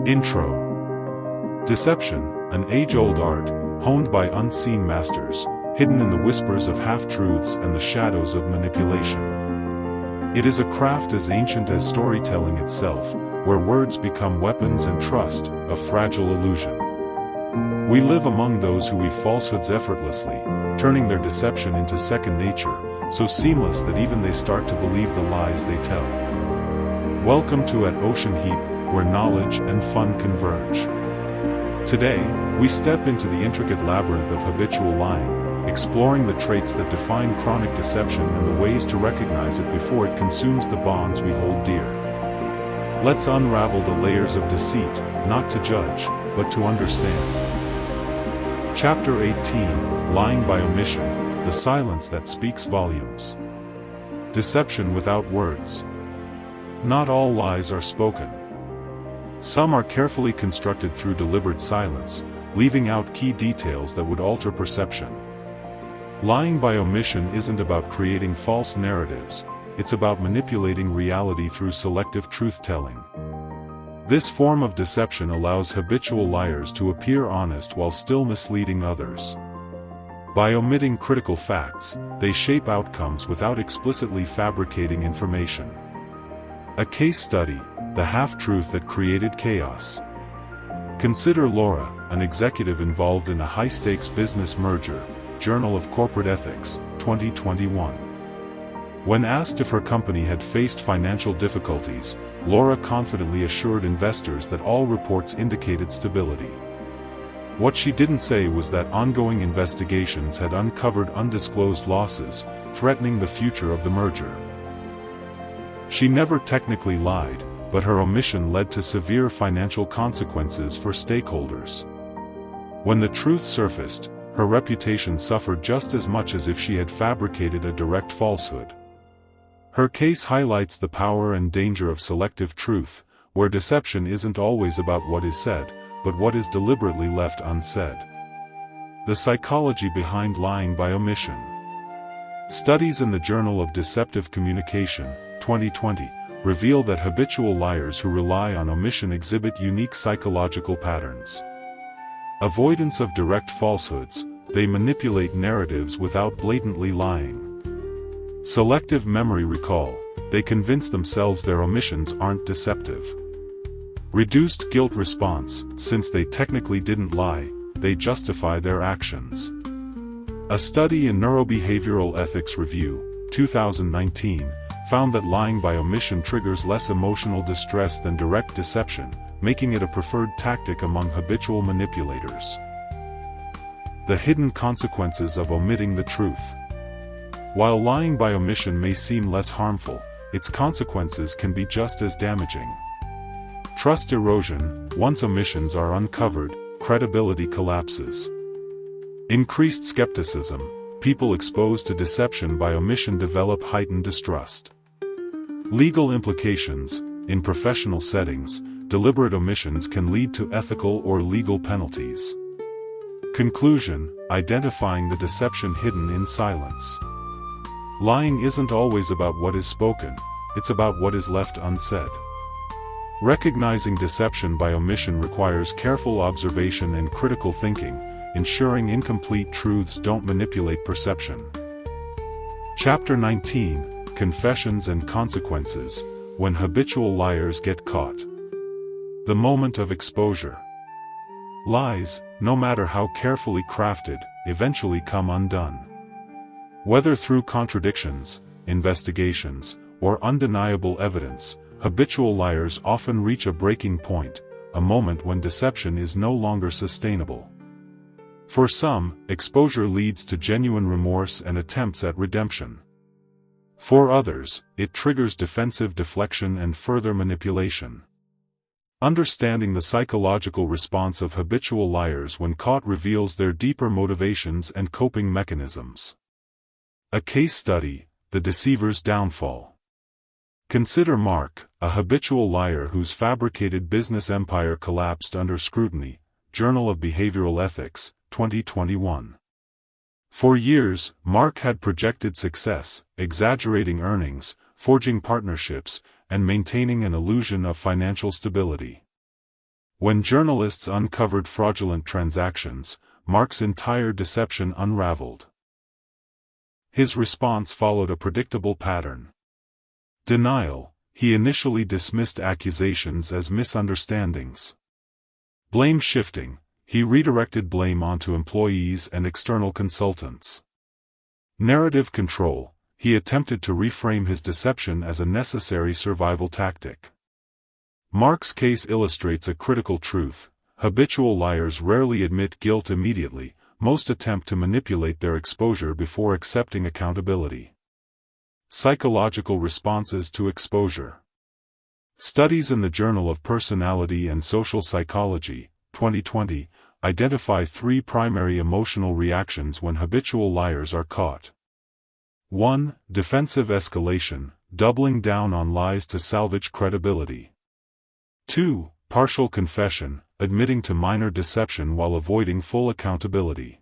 Intro. Deception, an age-old art, honed by unseen masters, hidden in the whispers of half-truths and the shadows of manipulation. It is a craft as ancient as storytelling itself, where words become weapons and trust, a fragile illusion. We live among those who weave falsehoods effortlessly, turning their deception into second nature, so seamless that even they start to believe the lies they tell. Welcome to OceanHeap, where knowledge and fun converge. Today, we step into the intricate labyrinth of habitual lying, exploring the traits that define chronic deception and the ways to recognize it before it consumes the bonds we hold dear. Let's unravel the layers of deceit, not to judge, but to understand. Chapter 18, Lying by Omission, the silence that speaks volumes. Deception without words. Not all lies are spoken. Some are carefully constructed through deliberate silence, leaving out key details that would alter perception. Lying by omission isn't about creating false narratives, it's about manipulating reality through selective truth-telling. This form of deception allows habitual liars to appear honest while still misleading others. By omitting critical facts, they shape outcomes without explicitly fabricating information. A case study: the half-truth that created chaos. Consider Laura, an executive involved in a high-stakes business merger, Journal of Corporate Ethics, 2021. When asked if her company had faced financial difficulties, Laura confidently assured investors that all reports indicated stability. What she didn't say was that ongoing investigations had uncovered undisclosed losses, threatening the future of the merger. She never technically lied, but her omission led to severe financial consequences for stakeholders. When the truth surfaced, her reputation suffered just as much as if she had fabricated a direct falsehood. Her case highlights the power and danger of selective truth, where deception isn't always about what is said, but what is deliberately left unsaid. The psychology behind lying by omission. Studies in the Journal of Deceptive Communication, 2020, reveal that habitual liars who rely on omission exhibit unique psychological patterns. Avoidance of direct falsehoods, they manipulate narratives without blatantly lying. Selective memory recall, they convince themselves their omissions aren't deceptive. Reduced guilt response, since they technically didn't lie, they justify their actions. A study in Neurobehavioral Ethics Review, 2019, found that lying by omission triggers less emotional distress than direct deception, making it a preferred tactic among habitual manipulators. The hidden consequences of omitting the truth. While lying by omission may seem less harmful, its consequences can be just as damaging. Trust erosion: once omissions are uncovered, credibility collapses. Increased skepticism: people exposed to deception by omission develop heightened distrust. Legal implications: in professional settings, deliberate omissions can lead to ethical or legal penalties. Conclusion: identifying the deception hidden in silence. Lying isn't always about what is spoken, it's about what is left unsaid. Recognizing deception by omission requires careful observation and critical thinking, ensuring incomplete truths don't manipulate perception. Chapter 19, Confessions and Consequences, when habitual liars get caught. The moment of exposure. Lies, no matter how carefully crafted, eventually come undone. Whether through contradictions, investigations, or undeniable evidence, habitual liars often reach a breaking point, a moment when deception is no longer sustainable. For some, exposure leads to genuine remorse and attempts at redemption. For others, it triggers defensive deflection and further manipulation. Understanding the psychological response of habitual liars when caught reveals their deeper motivations and coping mechanisms. A case study: the deceiver's downfall. Consider Mark, a habitual liar whose fabricated business empire collapsed under scrutiny, Journal of Behavioral Ethics, 2021. For years, Mark had projected success, exaggerating earnings, forging partnerships, and maintaining an illusion of financial stability. When journalists uncovered fraudulent transactions, Mark's entire deception unraveled. His response followed a predictable pattern. Denial. He initially dismissed accusations as misunderstandings. Blame shifting. He redirected blame onto employees and external consultants. Narrative control. He attempted to reframe his deception as a necessary survival tactic. Mark's case illustrates a critical truth. Habitual liars rarely admit guilt immediately, most attempt to manipulate their exposure before accepting accountability. Psychological responses to exposure. Studies in the Journal of Personality and Social Psychology, 2020, identify 3 primary emotional reactions when habitual liars are caught. 1. Defensive escalation, doubling down on lies to salvage credibility. 2. Partial confession, admitting to minor deception while avoiding full accountability.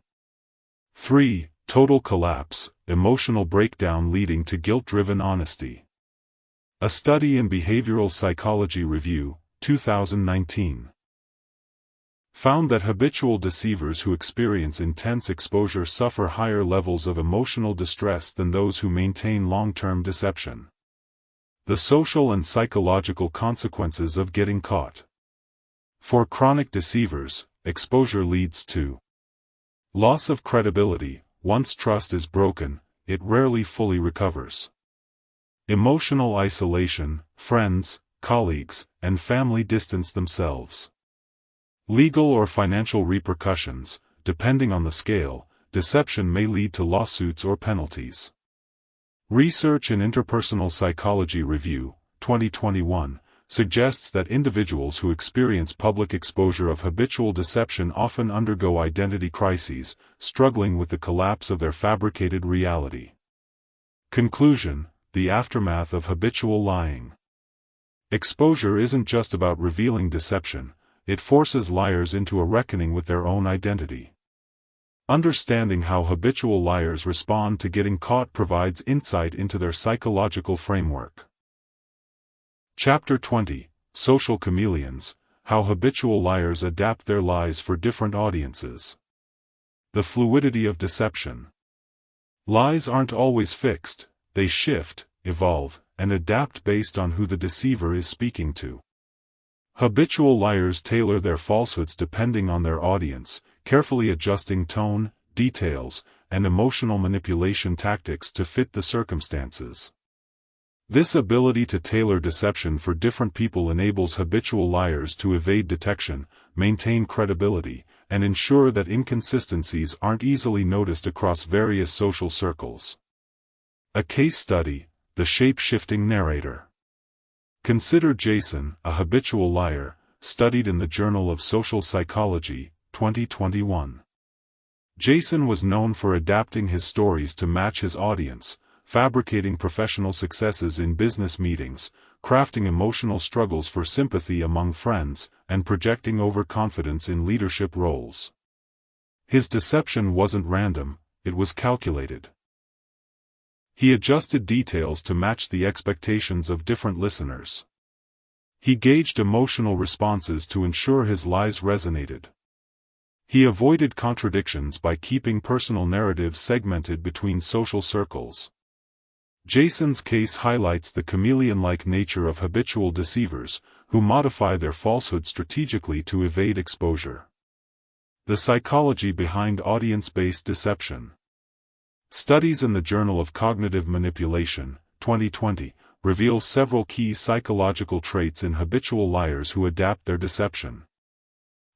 3. Total collapse, emotional breakdown leading to guilt-driven honesty. A study in Behavioral Psychology Review, 2019, found that habitual deceivers who experience intense exposure suffer higher levels of emotional distress than those who maintain long-term deception. The social and psychological consequences of getting caught. For chronic deceivers, exposure leads to loss of credibility. Once trust is broken, it rarely fully recovers. Emotional isolation. Friends, colleagues, and family distance themselves. Legal or financial repercussions. Depending on the scale, deception may lead to lawsuits or penalties. Research in Interpersonal Psychology Review, 2021, suggests that individuals who experience public exposure of habitual deception often undergo identity crises, struggling with the collapse of their fabricated reality. Conclusion: the aftermath of habitual lying. Exposure isn't just about revealing deception, it forces liars into a reckoning with their own identity. Understanding how habitual liars respond to getting caught provides insight into their psychological framework. Chapter 20: Social Chameleons, How Habitual Liars Adapt Their Lies for Different Audiences. The fluidity of deception. Lies aren't always fixed, they shift, evolve, and adapt based on who the deceiver is speaking to. Habitual liars tailor their falsehoods depending on their audience, carefully adjusting tone, details, and emotional manipulation tactics to fit the circumstances. This ability to tailor deception for different people enables habitual liars to evade detection, maintain credibility, and ensure that inconsistencies aren't easily noticed across various social circles. A case study: the shape-shifting narrator. Consider Jason, a habitual liar, studied in the Journal of Social Psychology, 2021. Jason was known for adapting his stories to match his audience, fabricating professional successes in business meetings, crafting emotional struggles for sympathy among friends, and projecting overconfidence in leadership roles. His deception wasn't random, it was calculated. He adjusted details to match the expectations of different listeners. He gauged emotional responses to ensure his lies resonated. He avoided contradictions by keeping personal narratives segmented between social circles. Jason's case highlights the chameleon-like nature of habitual deceivers, who modify their falsehood strategically to evade exposure. The psychology behind audience-based deception. Studies in the Journal of Cognitive Manipulation, 2020, reveal several key psychological traits in habitual liars who adapt their deception.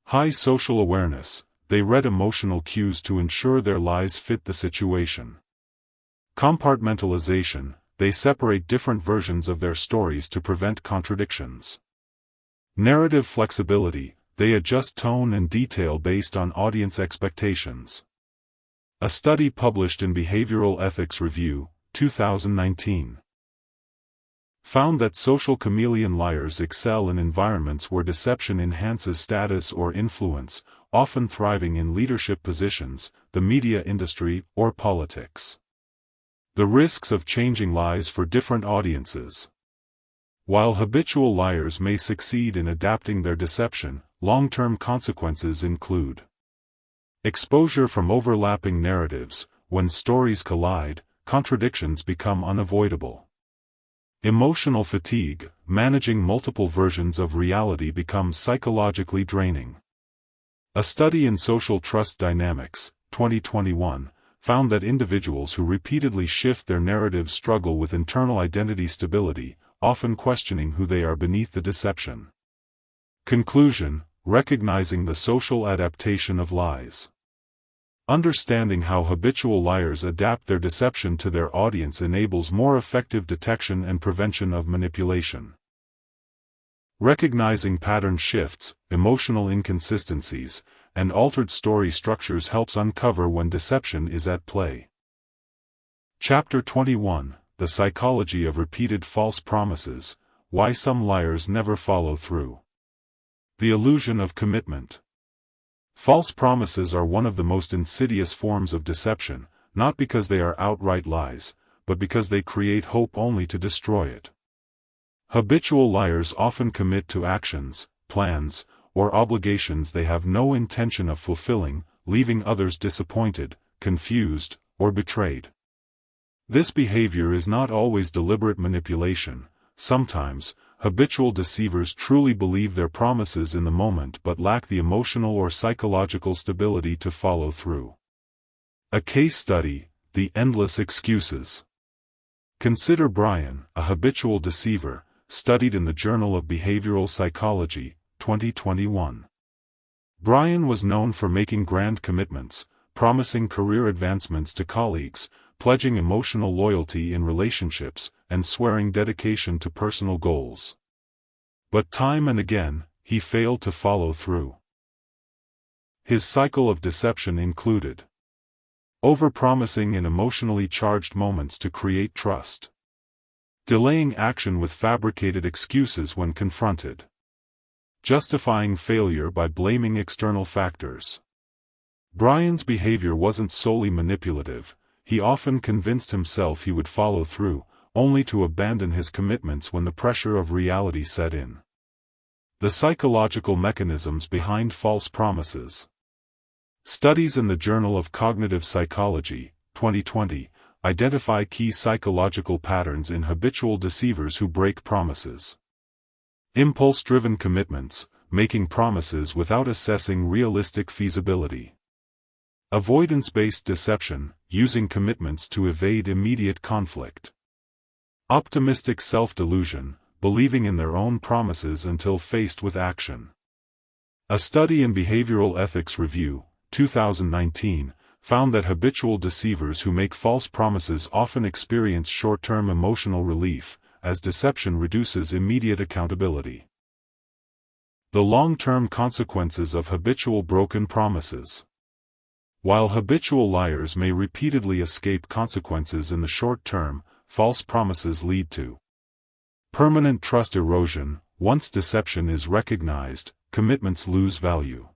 High social awareness: they read emotional cues to ensure their lies fit the situation. Compartmentalization: they separate different versions of their stories to prevent contradictions. Narrative flexibility: they adjust tone and detail based on audience expectations. A study published in Behavioral Ethics Review, 2019, found that social chameleon liars excel in environments where deception enhances status or influence, often thriving in leadership positions, the media industry, or politics. The risks of changing lies for different audiences. While habitual liars may succeed in adapting their deception, long-term consequences include exposure from overlapping narratives. When stories collide, contradictions become unavoidable. Emotional fatigue. Managing multiple versions of reality becomes psychologically draining. A study in social trust dynamics, 2021, found that individuals who repeatedly shift their narratives struggle with internal identity stability, often questioning who they are beneath the deception. Conclusion: recognizing the social adaptation of lies. Understanding how habitual liars adapt their deception to their audience enables more effective detection and prevention of manipulation. Recognizing pattern shifts, emotional inconsistencies, and altered story structures helps uncover when deception is at play. Chapter 21: The Psychology of Repeated False Promises, Why Some Liars Never Follow Through. The illusion of commitment. False promises are one of the most insidious forms of deception, not because they are outright lies, but because they create hope only to destroy it. Habitual liars often commit to actions, plans, or obligations they have no intention of fulfilling, leaving others disappointed, confused, or betrayed. This behavior is not always deliberate manipulation. Sometimes, habitual deceivers truly believe their promises in the moment but lack the emotional or psychological stability to follow through. A case study: the endless excuses. Consider Brian, a habitual deceiver, studied in the Journal of Behavioral Psychology, 2021. Brian was known for making grand commitments, promising career advancements to colleagues, pledging emotional loyalty in relationships, and swearing dedication to personal goals. But time and again, he failed to follow through. His cycle of deception included overpromising in emotionally charged moments to create trust, delaying action with fabricated excuses when confronted, justifying failure by blaming external factors. Brian's behavior wasn't solely manipulative. He often convinced himself he would follow through, only to abandon his commitments when the pressure of reality set in. The psychological mechanisms behind false promises. Studies in the Journal of Cognitive Psychology, 2020, identify key psychological patterns in habitual deceivers who break promises. Impulse-driven commitments, making promises without assessing realistic feasibility. Avoidance-based deception, using commitments to evade immediate conflict. Optimistic self-delusion, believing in their own promises until faced with action. A study in Behavioral Ethics Review, 2019, found that habitual deceivers who make false promises often experience short-term emotional relief, as deception reduces immediate accountability. The long-term consequences of habitual broken promises. While habitual liars may repeatedly escape consequences in the short term, false promises lead to permanent trust erosion. Once deception is recognized, commitments lose value.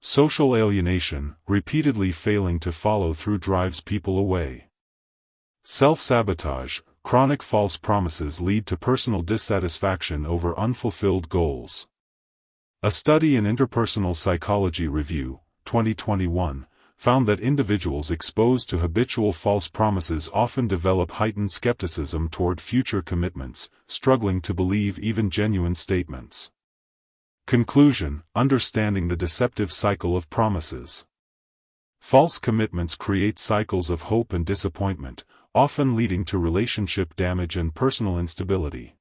Social alienation, repeatedly failing to follow through drives people away. Self-sabotage, chronic false promises lead to personal dissatisfaction over unfulfilled goals. A study in Interpersonal Psychology Review, 2021, found that individuals exposed to habitual false promises often develop heightened skepticism toward future commitments, struggling to believe even genuine statements. Conclusion: understanding the deceptive cycle of promises. False commitments create cycles of hope and disappointment, often leading to relationship damage and personal instability.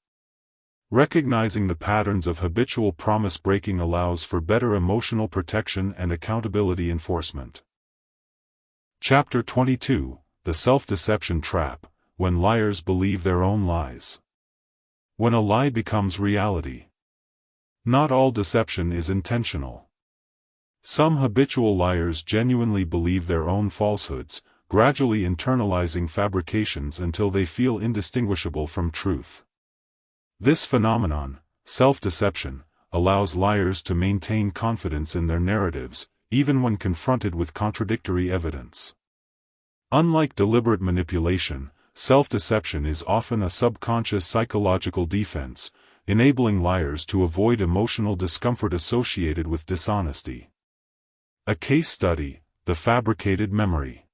Recognizing the patterns of habitual promise breaking allows for better emotional protection and accountability enforcement. Chapter 22: The Self-Deception Trap, When Liars Believe Their Own Lies. When a lie becomes reality. Not all deception is intentional. Some habitual liars genuinely believe their own falsehoods, gradually internalizing fabrications until they feel indistinguishable from truth. This phenomenon, self-deception, allows liars to maintain confidence in their narratives, even when confronted with contradictory evidence. Unlike deliberate manipulation, self-deception is often a subconscious psychological defense, enabling liars to avoid emotional discomfort associated with dishonesty. A case study: the fabricated memory.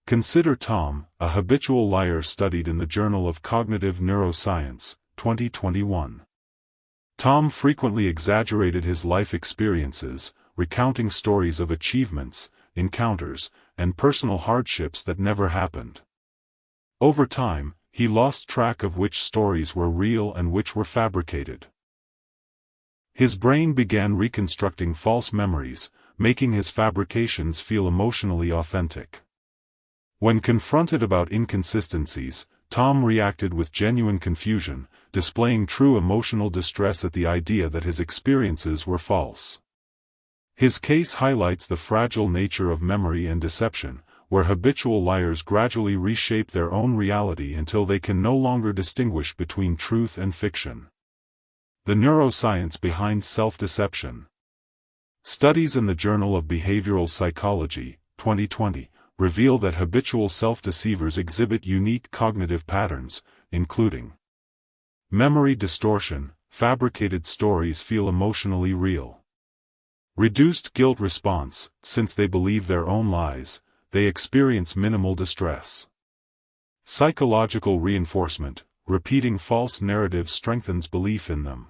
Consider Tom, a habitual liar studied in the Journal of Cognitive Neuroscience, 2021. Tom frequently exaggerated his life experiences, recounting stories of achievements, encounters, and personal hardships that never happened. Over time, he lost track of which stories were real and which were fabricated. His brain began reconstructing false memories, making his fabrications feel emotionally authentic. When confronted about inconsistencies, Tom reacted with genuine confusion, displaying true emotional distress at the idea that his experiences were false. His case highlights the fragile nature of memory and deception, where habitual liars gradually reshape their own reality until they can no longer distinguish between truth and fiction. The neuroscience behind self-deception. Studies in the Journal of Behavioral Psychology, 2020, reveal that habitual self-deceivers exhibit unique cognitive patterns, including memory distortion. Fabricated stories feel emotionally real. Reduced guilt response. Since they believe their own lies, they experience minimal distress. Psychological reinforcement. Repeating false narratives strengthens belief in them.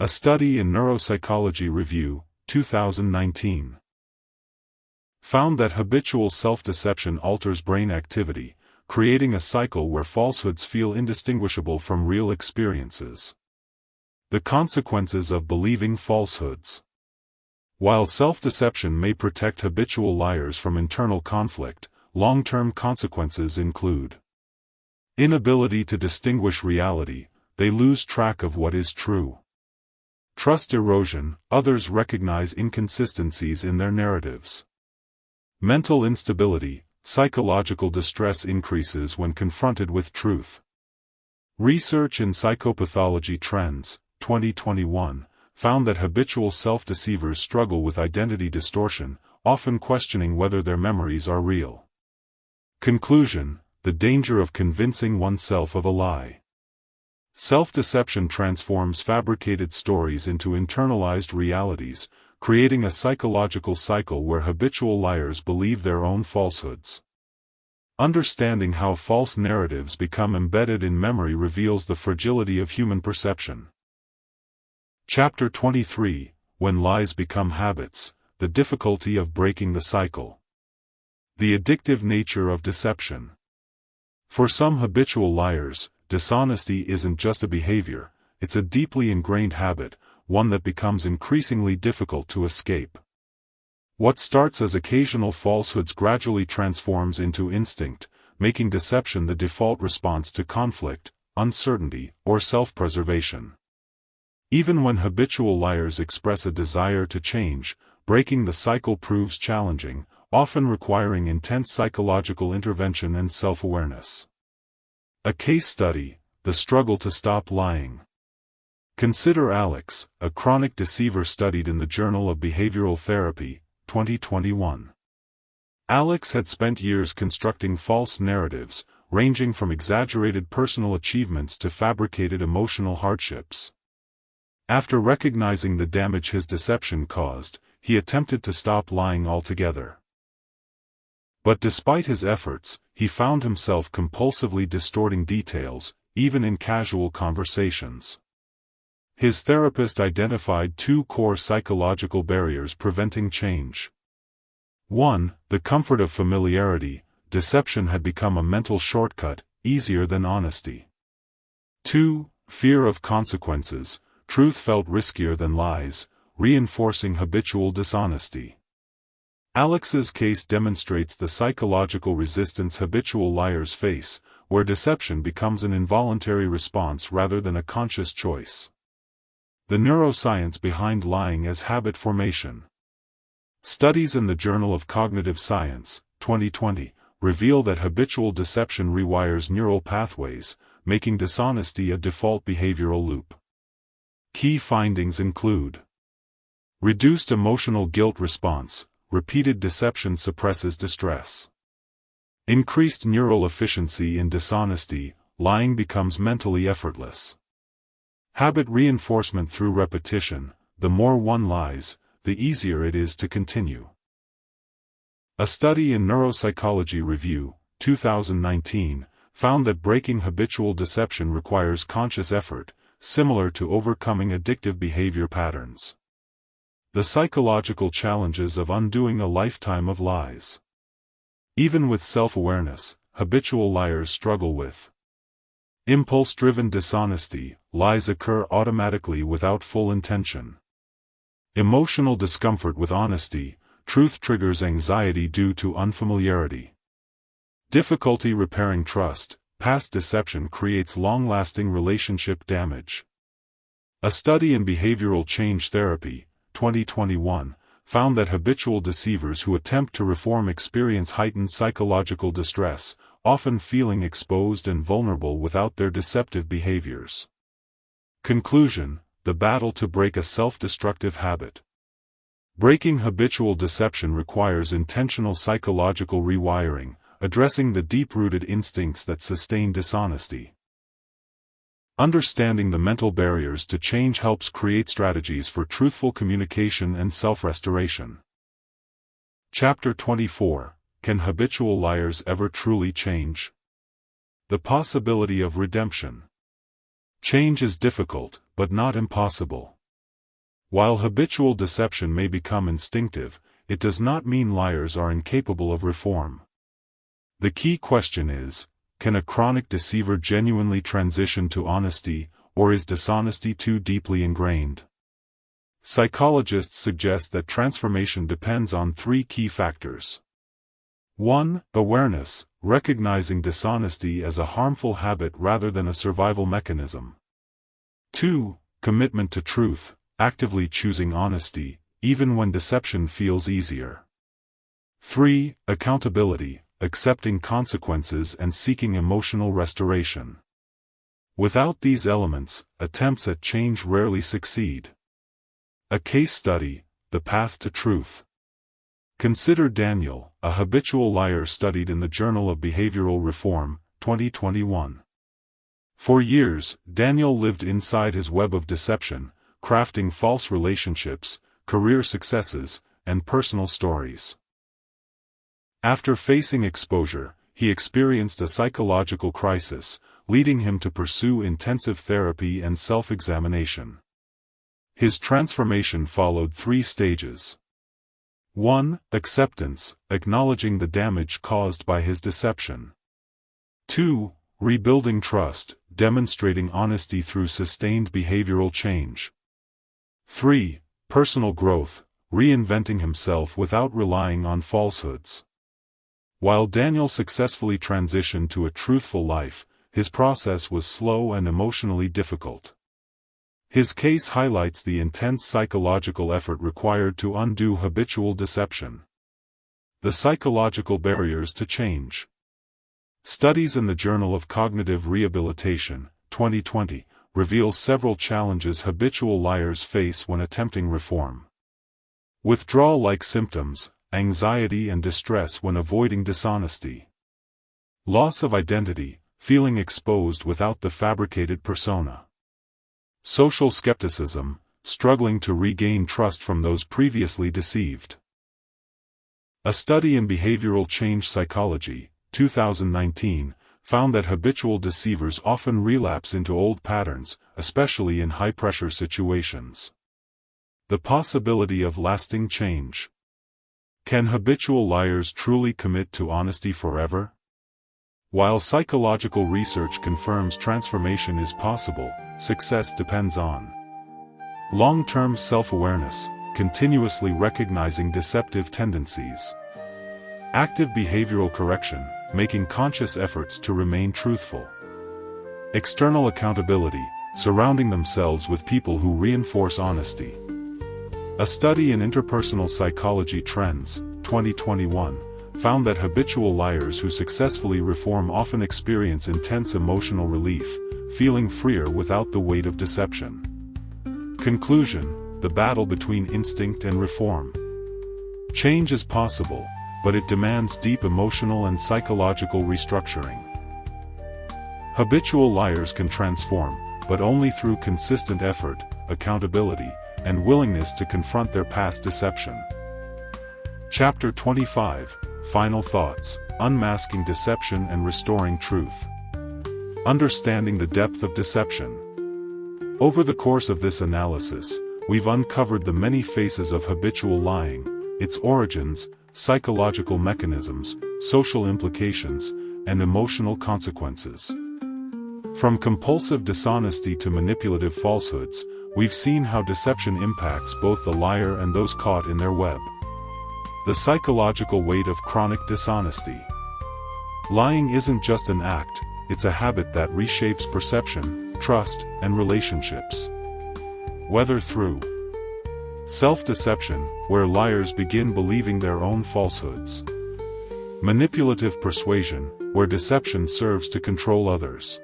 A study in Neuropsychology Review, 2019, found that habitual self-deception alters brain activity, creating a cycle where falsehoods feel indistinguishable from real experiences. The consequences of believing falsehoods. While self-deception may protect habitual liars from internal conflict, long-term consequences include inability to distinguish reality. They lose track of what is true. Trust erosion. Others recognize inconsistencies in their narratives. Mental instability. Psychological distress increases when confronted with truth. Research in Psychopathology Trends, 2021, found that habitual self-deceivers struggle with identity distortion, often questioning whether their memories are real. Conclusion: the danger of convincing oneself of a lie. Self-deception transforms fabricated stories into internalized realities, creating a psychological cycle where habitual liars believe their own falsehoods. Understanding how false narratives become embedded in memory reveals the fragility of human perception. Chapter 23: When Lies Become Habits, the Difficulty of Breaking the Cycle. The addictive nature of deception. For some habitual liars, dishonesty isn't just a behavior, it's a deeply ingrained habit, one that becomes increasingly difficult to escape. What starts as occasional falsehoods gradually transforms into instinct, making deception the default response to conflict, uncertainty, or self-preservation. Even when habitual liars express a desire to change, breaking the cycle proves challenging, often requiring intense psychological intervention and self-awareness. A case study: the struggle to stop lying. Consider Alex, a chronic deceiver studied in the Journal of Behavioral Therapy, 2021. Alex had spent years constructing false narratives, ranging from exaggerated personal achievements to fabricated emotional hardships. After recognizing the damage his deception caused, he attempted to stop lying altogether. But despite his efforts, he found himself compulsively distorting details, even in casual conversations. His therapist identified two core psychological barriers preventing change. 1. The comfort of familiarity. Deception had become a mental shortcut, easier than honesty. 2. Fear of consequences. Truth felt riskier than lies, reinforcing habitual dishonesty. Alex's case demonstrates the psychological resistance habitual liars face, where deception becomes an involuntary response rather than a conscious choice. The neuroscience behind lying as habit formation. Studies in the Journal of Cognitive Science, 2020, reveal that habitual deception rewires neural pathways, making dishonesty a default behavioral loop. Key findings include reduced emotional guilt response. Repeated deception suppresses distress. Increased neural efficiency in dishonesty. Lying becomes mentally effortless. Habit reinforcement through repetition: the more one lies, the easier it is to continue. A study in Neuropsychology Review, 2019, found that breaking habitual deception requires conscious effort, similar to overcoming addictive behavior patterns. The psychological challenges of undoing a lifetime of lies. Even with self-awareness, habitual liars struggle with impulse-driven dishonesty. Lies occur automatically without full intention. Emotional discomfort with honesty. Truth triggers anxiety due to unfamiliarity. Difficulty repairing trust. Past deception creates long-lasting relationship damage. A study in behavioral change therapy, 2021, found that habitual deceivers who attempt to reform experience heightened psychological distress, often feeling exposed and vulnerable without their deceptive behaviors. Conclusion: the battle to break a self-destructive habit. Breaking habitual deception requires intentional psychological rewiring, addressing the deep-rooted instincts that sustain dishonesty. Understanding the mental barriers to change helps create strategies for truthful communication and self-restoration. Chapter 24: Can habitual liars ever truly change? The possibility of redemption. Change is difficult, but not impossible. While habitual deception may become instinctive, it does not mean liars are incapable of reform. The key question is, can a chronic deceiver genuinely transition to honesty, or is dishonesty too deeply ingrained? Psychologists suggest that transformation depends on three key factors. 1. Awareness, recognizing dishonesty as a harmful habit rather than a survival mechanism. 2. Commitment to truth, actively choosing honesty, even when deception feels easier. 3. Accountability, accepting consequences and seeking emotional restoration. Without these elements, attempts at change rarely succeed. A case study: the path to truth. Consider Daniel, a habitual liar studied in the Journal of Behavioral Reform, 2021. For years, Daniel lived inside his web of deception, crafting false relationships, career successes, and personal stories. After facing exposure, he experienced a psychological crisis, leading him to pursue intensive therapy and self-examination. His transformation followed three stages. 1. Acceptance, acknowledging the damage caused by his deception. 2. Rebuilding trust, demonstrating honesty through sustained behavioral change. 3. Personal growth, reinventing himself without relying on falsehoods. While Daniel successfully transitioned to a truthful life, his process was slow and emotionally difficult. His case highlights the intense psychological effort required to undo habitual deception. The psychological barriers to change. Studies in the Journal of Cognitive Rehabilitation, 2020, reveal several challenges habitual liars face when attempting reform. Withdrawal-like symptoms, anxiety and distress when avoiding dishonesty. Loss of identity, feeling exposed without the fabricated persona. Social skepticism, struggling to regain trust from those previously deceived. A study in behavioral change psychology, 2019, found that habitual deceivers often relapse into old patterns, especially in high-pressure situations. The possibility of lasting change. Can habitual liars truly commit to honesty forever? While psychological research confirms transformation is possible, success depends on long-term self-awareness, continuously recognizing deceptive tendencies, active behavioral correction, making conscious efforts to remain truthful, external accountability, surrounding themselves with people who reinforce honesty. A study in interpersonal psychology trends, 2021, found that habitual liars who successfully reform often experience intense emotional relief, feeling freer without the weight of deception. Conclusion: the battle between instinct and reform. Change is possible, but it demands deep emotional and psychological restructuring. Habitual liars can transform, but only through consistent effort, accountability, and willingness to confront their past deception. Chapter 25, Final Thoughts, Unmasking Deception and Restoring Truth. Understanding the depth of deception. Over the course of this analysis, we've uncovered the many faces of habitual lying, its origins, psychological mechanisms, social implications, and emotional consequences. From compulsive dishonesty to manipulative falsehoods, we've seen how deception impacts both the liar and those caught in their web. The psychological weight of chronic dishonesty. Lying isn't just an act, it's a habit that reshapes perception, trust, and relationships. Whether through self-deception, where liars begin believing their own falsehoods. Manipulative persuasion, where deception serves to control others.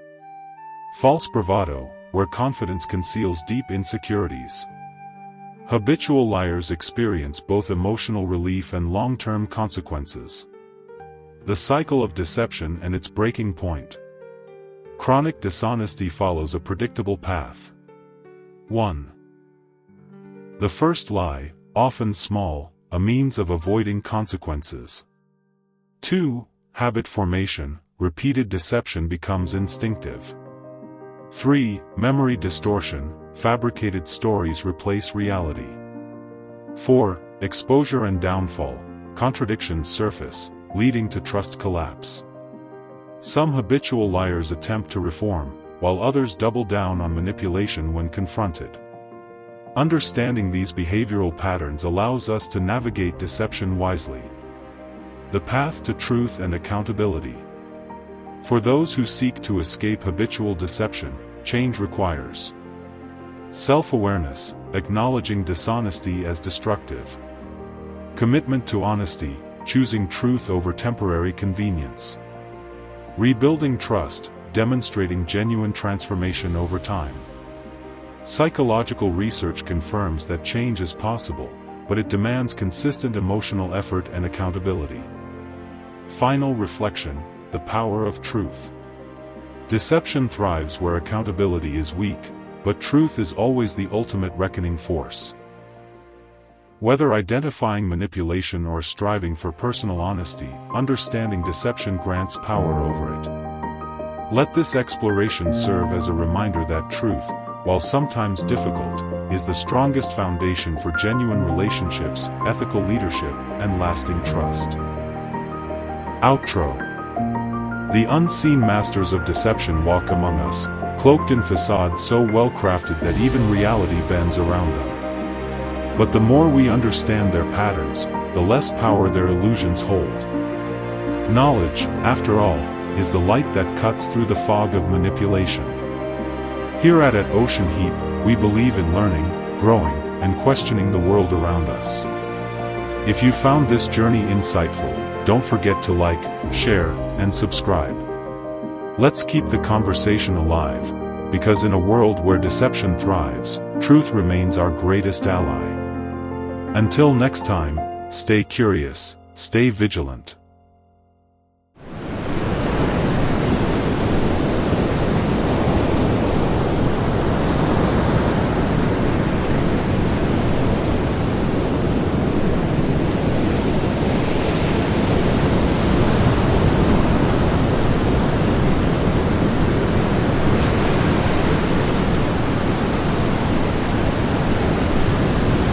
False bravado, where confidence conceals deep insecurities. Habitual liars experience both emotional relief and long-term consequences. The cycle of deception and its breaking point. Chronic dishonesty follows a predictable path. 1. The first lie, often small, a means of avoiding consequences. 2. Habit formation, repeated deception becomes instinctive. 3. Memory distortion, fabricated stories replace reality. 4. Exposure and downfall, contradictions surface, leading to trust collapse. Some habitual liars attempt to reform, while others double down on manipulation when confronted. Understanding these behavioral patterns allows us to navigate deception wisely. The path to truth and accountability. For those who seek to escape habitual deception, change requires self-awareness, acknowledging dishonesty as destructive. Commitment to honesty, choosing truth over temporary convenience. Rebuilding trust, demonstrating genuine transformation over time. Psychological research confirms that change is possible, but it demands consistent emotional effort and accountability. Final reflection, the power of truth. Deception thrives where accountability is weak, but truth is always the ultimate reckoning force. Whether identifying manipulation or striving for personal honesty, understanding deception grants power over it. Let this exploration serve as a reminder that truth, while sometimes difficult, is the strongest foundation for genuine relationships, ethical leadership, and lasting trust. Outro. The unseen masters of deception walk among us, cloaked in facades so well crafted that even reality bends around them. But the more we understand their patterns, the less power their illusions hold. Knowledge, after all, is the light that cuts through the fog of manipulation. Here at OceanHeap, we believe in learning, growing, and questioning the world around us. If you found this journey insightful, don't forget to like, share, and subscribe. Let's keep the conversation alive, because in a world where deception thrives, truth remains our greatest ally. Until next time, stay curious, stay vigilant.